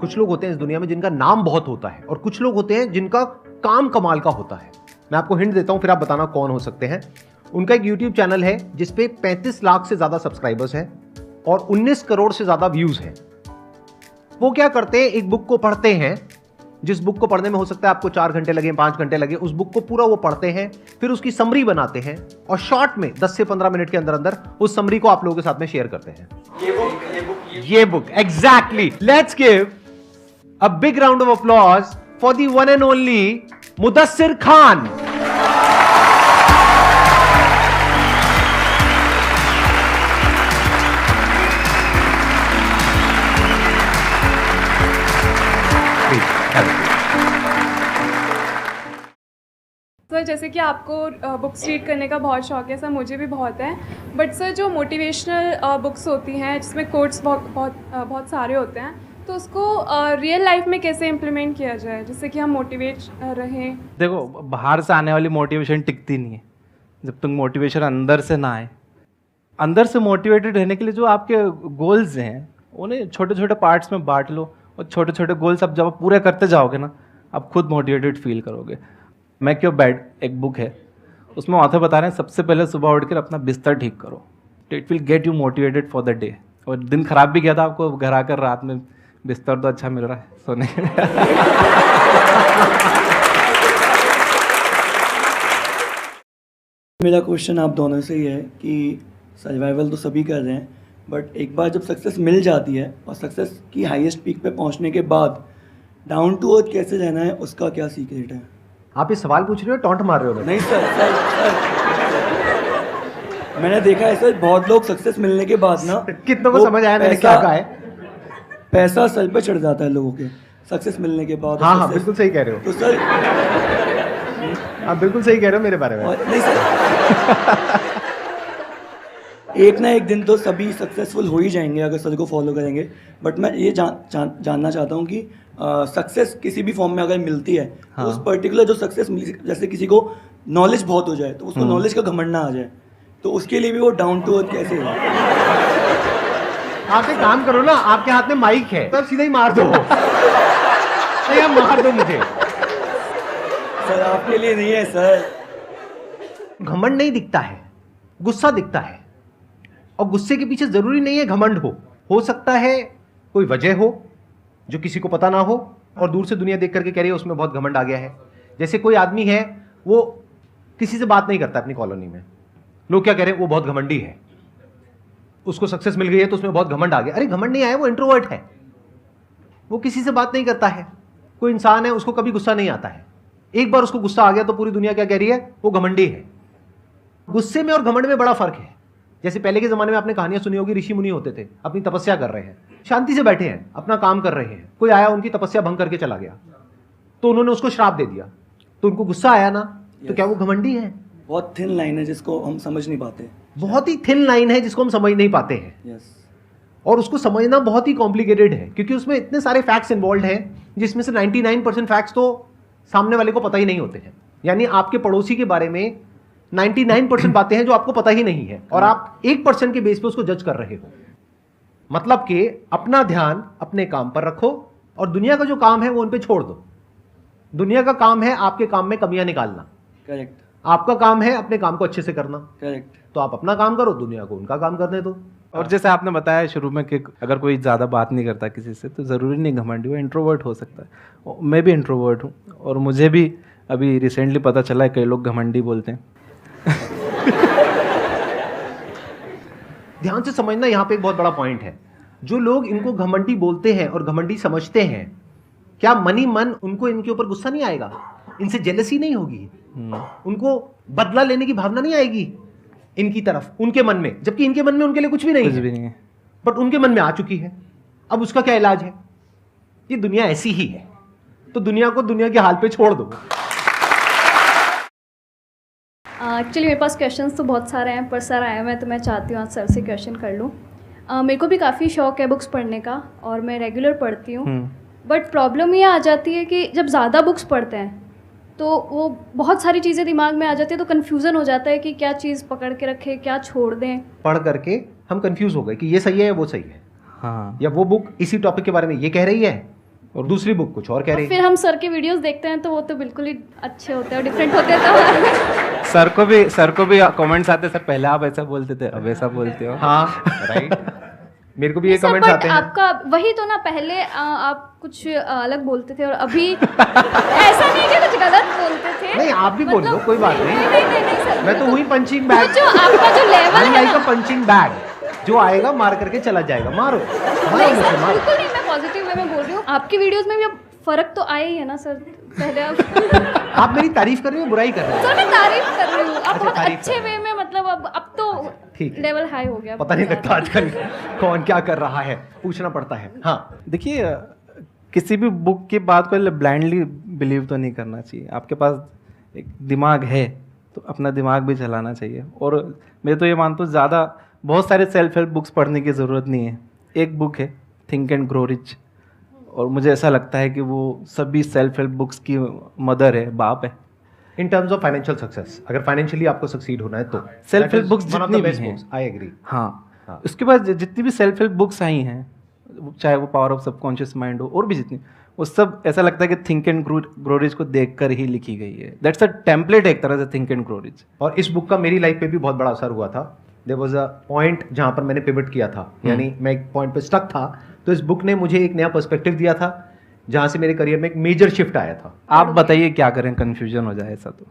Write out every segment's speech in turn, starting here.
कुछ लोग होते हैं इस दुनिया में जिनका नाम बहुत होता है और कुछ लोग होते हैं जिनका काम कमाल का होता है। मैं आपको हिंट देता हूं, फिर आप बताना कौन हो सकते हैं। उनका एक YouTube चैनल है जिसपे 35 लाख से ज्यादा सब्सक्राइबर्स हैं और 19 करोड़ से ज्यादा व्यूज हैं। वो क्या करते हैं, एक बुक को पढ़ते हैं, जिस बुक को पढ़ने में हो सकता है आपको 4 घंटे लगे, 5 घंटे लगे, उस बुक को पूरा वो पढ़ते हैं, फिर उसकी समरी बनाते हैं और शॉर्ट में 10 से 15 मिनट के अंदर अंदर उस समरी को आप लोगों के साथ में शेयर करते हैं। ये book exactly. Let's give a big round of applause for the one and only Mudassir Khan. Sir जैसे कि आपको बुक्स रीड करने का बहुत शौक है सर, मुझे भी बहुत है, बट सर जो मोटिवेशनल बुक्स होती हैं जिसमें कोट्स बहुत सारे होते हैं, तो उसको रियल लाइफ में कैसे इम्प्लीमेंट किया जाए जिससे कि हम मोटिवेट रहें? देखो, बाहर से आने वाली मोटिवेशन टिकती नहीं है जब तक मोटिवेशन अंदर से ना आए। अंदर से मोटिवेटेड रहने के लिए जो आपके गोल्स हैं उन्हें छोटे छोटे पार्ट्स में बांट लो और छोटे छोटे गोल्स अब जब आप पूरे करते जाओगे ना, आप खुद मोटिवेटेड फील करोगे। मेक योर बेड एक बुक है, उसमें ऑथर बता रहे हैं सबसे पहले सुबह उठकर अपना बिस्तर ठीक करो, it will get you motivated for the day. और दिन खराब भी गया था आपको, घर आकर रात में बिस्तर तो अच्छा मिल रहा है सोने के लिए। मेरा क्वेश्चन आप दोनों से ही है कि सर्वाइवल तो सभी कर रहे हैं, बट एक बार जब सक्सेस मिल जाती है और सक्सेस की हाईएस्ट पीक पे पहुंचने के बाद डाउन टू अर्थ कैसे रहना है, उसका क्या सीक्रेट है? आप ये सवाल पूछ रहे हो, टॉन्ट मार रहे हो? नहीं सर, मैंने देखा है सर, बहुत लोग सक्सेस मिलने के बाद ना कितनों को समझ आया मैंने क्या कहा है? पैसा सर पे चढ़ जाता है लोगों के सक्सेस मिलने के बाद। हाँ, बिल्कुल सही कह रहे हो। तो सर आप बिल्कुल सही कह रहे हो मेरे बारे में। नहीं सर, एक ना एक दिन तो सभी सक्सेसफुल हो ही जाएंगे अगर सर को फॉलो करेंगे, बट मैं ये जानना चाहता हूँ कि सक्सेस किसी भी फॉर्म में अगर मिलती है तो उस पर्टिकुलर जो सक्सेस मिली, जैसे किसी को नॉलेज बहुत हो जाए तो उसको नॉलेज का घमंड ना आ जाए, तो उसके लिए भी वो डाउन टू अर्थ कैसे है? आप एक काम करो ना, आपके हाथ में माइक है तो सीधा ही मार दो। नहीं, मार दो मुझे। सर आपके लिए नहीं है सर। घमंड नहीं दिखता है, गुस्सा दिखता है, और गुस्से के पीछे जरूरी नहीं है घमंड हो सकता है कोई वजह हो जो किसी को पता ना हो और दूर से दुनिया देख करके कह रही है उसमें बहुत घमंड आ गया है। जैसे कोई आदमी है, वो किसी से बात नहीं करता अपनी कॉलोनी में, लोग क्या कह रहे हैं, वो बहुत घमंडी है, उसको सक्सेस मिल गई है तो उसमें बहुत घमंड आ गया। अरे घमंड नहीं आया, वो इंट्रोवर्ट है, वो किसी से बात नहीं करता है। कोई इंसान है, उसको कभी गुस्सा नहीं आता है, एक बार उसको गुस्सा आ गया तो पूरी दुनिया क्या कह रही है, वो घमंडी है। गुस्से में और घमंड में बड़ा फर्क है। जैसे पहले के जमाने में आपने कहानियां सुनी होगी, ऋषि मुनि होते थे, अपनी तपस्या कर रहे हैं, शांति से बैठे हैं, अपना काम कर रहे हैं, कोई आया उनकी तपस्या भंग करके चला गया तो उन्होंने उसको श्राप दे दिया, तो उनको गुस्सा आया ना, तो क्या वो घमंडी है? बहुत थिन लाइन है जिसको हम समझ नहीं पाते। बहुत ही थिन लाइन है जिसको हम समझ नहीं पाते हैं। और उसको समझना बहुत ही कॉम्प्लिकेटेड है क्योंकि उसमें इतने सारे फैक्ट्स इन्वॉल्व हैं जिसमें से 99% फैक्ट्स तो सामने वाले को पता ही नहीं होते हैं। यानी आपके पड़ोसी के बारे में 99% बातें हैं जो आपको पता ही नहीं है और आप 1% के बेस पे उसको जज कर रहे हो। मतलब कि अपना ध्यान अपने काम पर रखो और दुनिया का जो काम है वो उन पे छोड़ दो। दुनिया का काम है आपके काम में कमियां निकालना, करेक्ट। आपका काम है अपने काम को अच्छे से करना, करेक्ट। तो आप अपना काम करो, दुनिया को उनका काम करने दो। और जैसे आपने बताया शुरू में कि अगर कोई ज़्यादा बात नहीं करता किसी से तो ज़रूरी नहीं घमंडी, वो इंट्रोवर्ट हो सकता है। मैं भी इंट्रोवर्ट हूँ और मुझे भी अभी रिसेंटली पता चला है कई लोग घमंडी बोलते हैं। ध्यान से समझना, यहाँ पे एक बहुत बड़ा पॉइंट है। जो लोग इनको घमंडी बोलते हैं और घमंडी समझते हैं, क्या मनी मन उनको इनके ऊपर गुस्सा नहीं आएगा, इनसे जेलसी नहीं होगी, उनको बदला लेने की भावना नहीं आएगी इनकी तरफ उनके मन में, जबकि इनके मन में उनके लिए कुछ भी नहीं है, बट उनके मन में आ चुकी है। अब उसका क्या इलाज है? ये दुनिया ऐसी ही है, तो दुनिया को दुनिया के हाल पे छोड़ दो। एक्चुअली मेरे पास क्वेश्चंस तो बहुत सारे हैं, पर सर आया मैं तो मैं चाहती हूँ आज सर से क्वेश्चन कर लूँ। मेरे को भी काफ़ी शौक है बुक्स पढ़ने का और मैं रेगुलर पढ़ती हूँ, बट प्रॉब्लम ये आ जाती है कि जब ज़्यादा बुक्स पढ़ते हैं तो वो बहुत सारी चीज़ें दिमाग में आ जाती है, तो कन्फ्यूज़न हो जाता है कि क्या चीज़ पकड़ के रखें, क्या छोड़ दें। पढ़ करके हम कंफ्यूज हो गए कि ये सही है वो सही है, हाँ, या वो बुक इसी टॉपिक के बारे में ये कह रही है और दूसरी बुक कुछ और कह रही फिर है। हम सर के वीडियोस देखते हैं तो वो तो बिल्कुल ही अच्छे होते हैं और डिफरेंट होते हैं तो सर को भी कमेंट्स आते सर पहले आप ऐसा बोलते थे अब ऐसा बोलते हो। हाँ राइट, मेरे को भी ये सर, कमेंट्स but आते हैं। आपका वही तो ना, पहले आप कुछ अलग बोलते थे और अभी ऐसा नहीं कि कुछ गलत बोलते थे। नहीं, आप भी बोल लो, कोई बात नहीं। नहीं सर, मैं तो हुई पंचिंग बैग, जो आपका जो लेवल है लाइक ना, अ पंचिंग बैग, जो आएगा मार करके चला जाएगा। मारो मारो नहीं मुझे, सर, मारो। बिल्कुल नहीं, मैं पॉजिटिव वे में बोल रही हूँ। आपकी वीडियोस में भी अब फर्क तो आया ही है ना सर। पहले आप आप मेरी तारीफ कर रहे हो, बुराई कर रहे हो? सर मैं तारीफ कर रही हूँ, अब अच्छा, बहुत तारीफ अच्छे कर रहे वे में, मतलब अब तो ठीक है। लेवल हाई हो गया। पता नहीं लगता आजकल कौन क्या कर रहा है, पूछना पड़ता है। हाँ देखिए किसी भी बुक की बात को ब्लाइंडली बिलीव तो नहीं करना चाहिए। आपके पास एक दिमाग है तो अपना दिमाग भी चलाना चाहिए। और मैं तो ये मानता हूँ ज़्यादा बहुत सारे सेल्फ हेल्प बुक्स पढ़ने की ज़रूरत नहीं है। एक बुक है थिंक एंड ग्रो रिच, और मुझे ऐसा लगता है कि वो सभी सेल्फ हेल्प बुक्स की मदर है, बाप है। In terms of financial success, अगर फाइनेंशियली आपको सक्सीड होना है तो सेल्फ हेल्प बुक्स जितनी भी हैं, आई एग्री। हाँ हाँ। उसके बाद जितनी भी सेल्फ हेल्प बुक्स आई हैं, चाहे वो पावर ऑफ सबकॉन्शियस माइंड हो और भी जितनी, वो सब ऐसा लगता है कि थिंक एंड ग्रो रिच को देखकर ही लिखी गई है। दैट्स अ टेम्पलेट एक तरह से, थिंक एंड ग्रो रिच। और इस बुक का मेरी लाइफ पे भी बहुत बड़ा असर हुआ था। देयर वाज अ पॉइंट जहाँ पर मैंने पिवट किया था, यानी मैं एक पॉइंट पे स्टक था, तो इस बुक ने मुझे एक नया पर्सपेक्टिव दिया था, जहाँ से मेरे करियर में एक मेजर शिफ्ट आया था। आप बताइए क्या करें, कंफ्यूजन हो जाए ऐसा तो?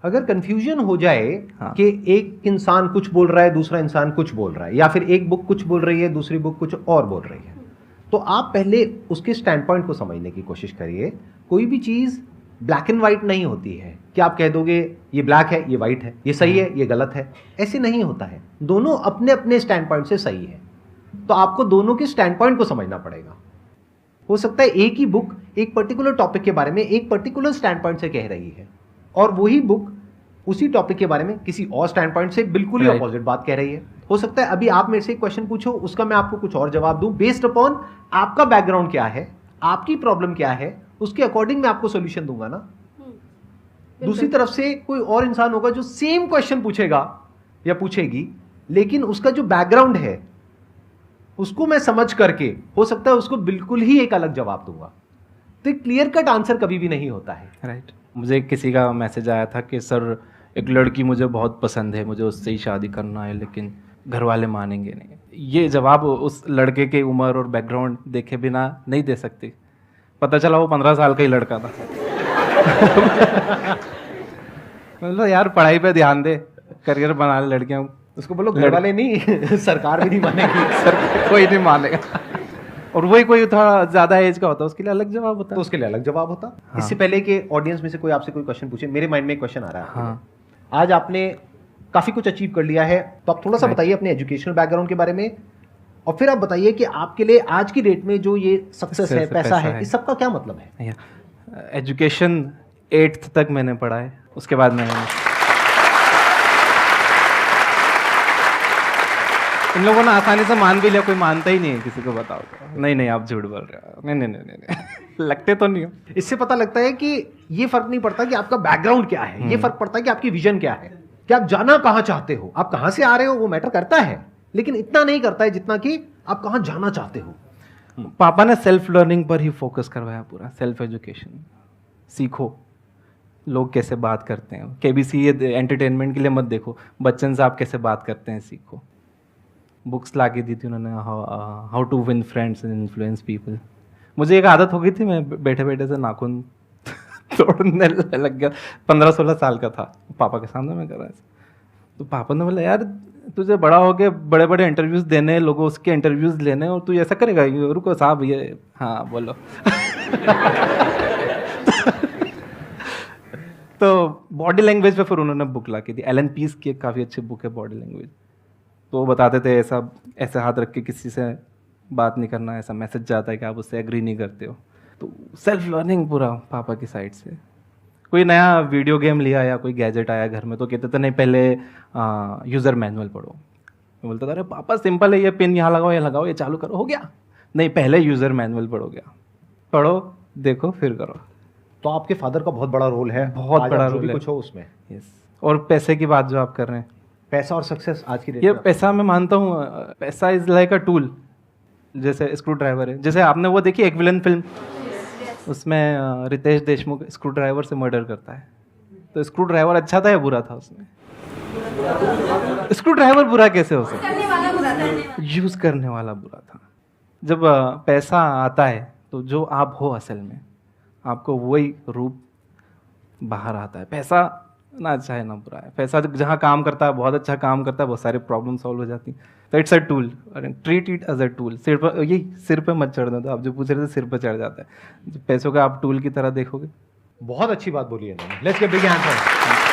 अगर कंफ्यूजन हो जाए हाँ। कि एक इंसान कुछ बोल रहा है, दूसरा इंसान कुछ बोल रहा है, या फिर एक बुक कुछ बोल रही है, दूसरी बुक कुछ और बोल रही है, तो आप पहले उसके स्टैंड पॉइंट को समझने की कोशिश करिए। कोई भी चीज़ ब्लैक एंड वाइट नहीं होती है कि आप कह दोगे ये ब्लैक है, ये वाइट है, ये सही है, ये गलत है। ऐसे नहीं होता है। दोनों अपने अपने स्टैंड पॉइंट से सही है, तो आपको दोनों के स्टैंड पॉइंट को समझना पड़ेगा। हो सकता है एक ही बुक एक पर्टिकुलर टॉपिक के बारे में एक पर्टिकुलर स्टैंड पॉइंट से कह रही है, और वही बुक उसी टॉपिक के बारे में किसी और स्टैंड पॉइंट से बिल्कुल ही Right. अपोजिट बात कह रही है। हो सकता है अभी आप मेरे से एक क्वेश्चन पूछो, उसका मैं आपको कुछ और जवाब दूं, बेस्ड अपॉन आपका बैकग्राउंड क्या है, आपकी प्रॉब्लम क्या है, उसके अकॉर्डिंग मैं आपको सोल्यूशन दूंगा ना। दूसरी तरफ से कोई और इंसान होगा जो सेम क्वेश्चन पूछेगा या पूछेगी, लेकिन उसका जो बैकग्राउंड है उसको मैं समझ करके हो सकता है उसको बिल्कुल ही एक अलग जवाब दूंगा। तो क्लियर कट आंसर कभी भी नहीं होता है। राइट। मुझे किसी का मैसेज आया था कि सर एक लड़की मुझे बहुत पसंद है, मुझे उससे ही शादी करना है, लेकिन घर वाले मानेंगे नहीं। ये जवाब उस लड़के के उम्र और बैकग्राउंड देखे बिना नहीं दे सकती। पता चला वो 15 साल का ही लड़का था। मतलब यार पढ़ाई पे ध्यान दे, करियर बना ले लड़कियां। उसको बोलो घर वाले नहीं सरकार भी नहीं मानेगी। सर कोई नहीं मानेगा। और वही कोई थोड़ा ज़्यादा एज का होता है, उसके लिए अलग जवाब होता तो है। उसके लिए अलग जवाब होता। हाँ। इससे पहले कि ऑडियंस में से कोई आपसे कोई क्वेश्चन पूछे, मेरे माइंड में एक क्वेश्चन आ रहा है। हाँ। आज आपने काफ़ी कुछ अचीव कर लिया है, तो आप थोड़ा सा Right. बताइए अपने एजुकेशनल बैकग्राउंड के बारे में, और फिर आप बताइए कि आपके लिए आज की डेट में जो ये सक्सेस है, पैसा है, इस सब का क्या मतलब है। एजुकेशन 8th तक मैंने पढ़ा है, उसके बाद मैंने इन लोगों ने आसानी से मान भी लिया, कोई मानता ही नहीं है किसी को बताओ तो। नहीं आप झूठ बोल रहे हो, नहीं लगते तो नहीं हो। इससे पता लगता है कि ये फर्क नहीं पड़ता कि आपका बैकग्राउंड क्या है, ये फर्क पड़ता है कि आपकी विजन क्या है, कि आप जाना कहाँ चाहते हो। आप कहाँ से आ रहे हो वो मैटर करता है, लेकिन इतना नहीं करता है जितना कि आप कहाँ जाना चाहते हो। पापा ने सेल्फ लर्निंग पर ही फोकस करवाया, पूरा सेल्फ एजुकेशन। सीखो लोग कैसे बात करते हैं, केबीसी ये एंटरटेनमेंट के लिए मत देखो, बच्चन से आप कैसे बात करते हैं सीखो। बुक्स ला के दी थी उन्होंने, how to win friends and influence people. मुझे एक आदत हो गई थी, मैं बैठे बैठे से नाखून तोड़ने लग गया। 15-16 साल का था, पापा के सामने मैं कर रहा था। तो पापा ने बोला यार तुझे बड़ा हो के बड़े बड़े इंटरव्यूज़ देने, लोगों उसके इंटरव्यूज़ लेने, और तू ऐसा करेगा? रुको साहब ये, हाँ बोलो। तो बॉडी लैंग्वेज पे फिर उन्होंने बुक ला के दी, एलन पीस की एक काफ़ी अच्छी बुक है बॉडी लैंग्वेज। तो वो बताते थे ऐसे हाथ रख के किसी से बात नहीं करना, ऐसा मैसेज जाता है कि आप उससे एग्री नहीं करते हो। तो सेल्फ लर्निंग पूरा पापा की साइड से। कोई नया वीडियो गेम लिया या कोई गैजेट आया घर में तो कहते थे नहीं पहले यूज़र मैनुअल पढ़ो। मैं बोलता था अरे पापा सिंपल है, ये पिन यहाँ लगाओ, ये लगाओ, ये चालू करो, हो गया। नहीं पहले यूज़र मैनुअल पढ़ोगे, पढ़ो देखो फिर करो। तो आपके फादर का बहुत बड़ा रोल है, बहुत आज बड़ा आप जो रोल भी है। कुछ हो उसमें। यस। और पैसे की बात जो आप कर रहे हैं, पैसा और सक्सेस आज की डेट ये में पैसा मैं मानता हूँ, पैसा इज़ लाइक अ टूल, जैसे स्क्रू ड्राइवर है। जैसे आपने वो देखी एक विलन फिल्म, उसमें रितेश देशमुख स्क्रू ड्राइवर से मर्डर करता है, तो स्क्रू ड्राइवर अच्छा था या बुरा था उसमें? स्क्रू ड्राइवर बुरा कैसे हो सकता? यूज करने वाला बुरा था। जब पैसा आता है तो जो आप हो असल में, आपको वही रूप बाहर आता है। पैसा ना अच्छा है ना बुरा है, पैसा जहाँ काम करता है, बहुत अच्छा काम करता है, बहुत सारे प्रॉब्लम सॉल्व हो जाती है। तो it's a tool, treat it as a tool. सिर पर यही सिर पे मत चढ़ दो, आप जो पूछ रहे थे सिर पे चढ़ जाता है। पैसों का आप टूल की तरह देखोगे। बहुत अच्छी बात बोली है इन्होंने। Let's give big hand for